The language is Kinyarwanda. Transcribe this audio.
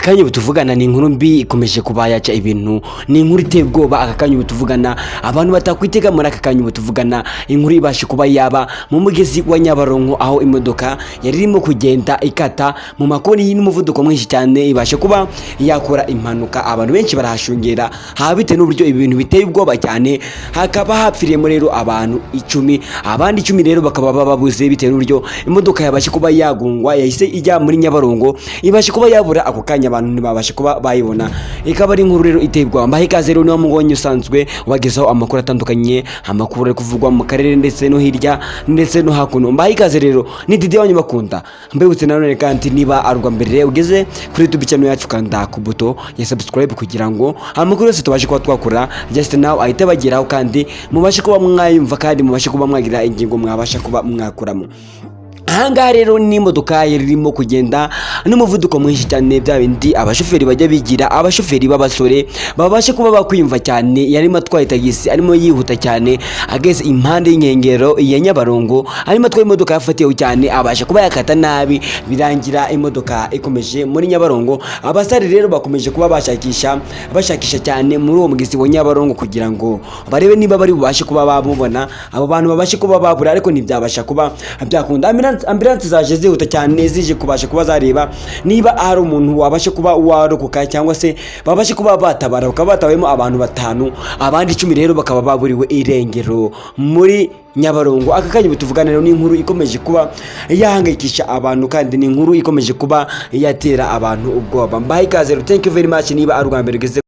akanya butuvugana ni inkuru mbi ikomeje kubayaca ibintu, ni inkuru iteye ubwoba. Aka kanya butuvugana abantu batakwitega muri aka kanya butuvugana, inkuru ibashe kuba yaba mu mugezi wa Nyabarongo, aho imodoka yari irimo kugenda ikata mu makoni n'umuvuduko mwinshi cyane, ibashe kuba yakora impanuka. Abantu benshi barahashungera habite n'uburyo ibintu biteye ubwoba cyane, hakaba hapfiriyemo rero abantu 10, abandi 10 rero bakaba babuze bitewe n'uburyo imodoka yabashe kuba yagungwa, yahise ijya muri Nyabarongo, ibashe kuba yabura ako kanya abantu ntibabashe kuba bayibona. Ikaba ari inkuru rero iteye ubwoba. Mbahe ikaze rero niba mubonye usanzwe wagezaho amakuru atandukanye, amakuru ari kuvugwa mu karere ndetse no hirya ndetse no hakuno. Mbahe ikaze rero ni Didi wanyu bakunda, mbibutse nanone kandi niba arwa mbere ugeze kuri YouTube channel yacu, kanda ku buto ya subscribe kugira ngo amakuru yose tubashe kuba twakora just now ahite bageraho, kandi mubashe kuba mwayumva kandi mubashe kuba mwagira ingingo mwabasha kuba mwakuramo. Ahangaha rero ni imodoka yarimo kugenda n'umuvuduko mwinshi cyane, bya bindi abashoferi bajya bigira, abashoferi b'abasore babashe kuba bakwiyumva cyane. Yarimo atwaye tagisi, arimo yihuta cyane, ageze impande y'inkengero ya Nyabarongo, arimo atwaye imodoka yafatiyeho cyane, abasha kuba yakata nabi, birangira imodoka ikomeje muri Nyabarongo. Abasare rero bakomeje kuba bashakisha cyane muri uwo mugezi wa Nyabarongo kugira ngo barebe niba bari bubashe kuba babubona, abo bantu babashe kuba babura, ariko ntibyabasha kuba byakunda. Ambulance zaje zihuta cyane, zije kubasha kuba zareba niba hari umuntu wabashe kuba warokoka, cyangwa se babashe kuba batabara. Bakaba batawemo abantu 5, abandi 10 rero bakaba baburiwe irengero muri Nyabarongo. Aka kanya butuvugana rero ni inkuru ikomeje kuba yahangayikisha abantu, kandi ni inkuru ikomeje kuba yatera abantu ubwoba. Mbahe ikaze, thank you very much niba ari ubwa mbere ugeze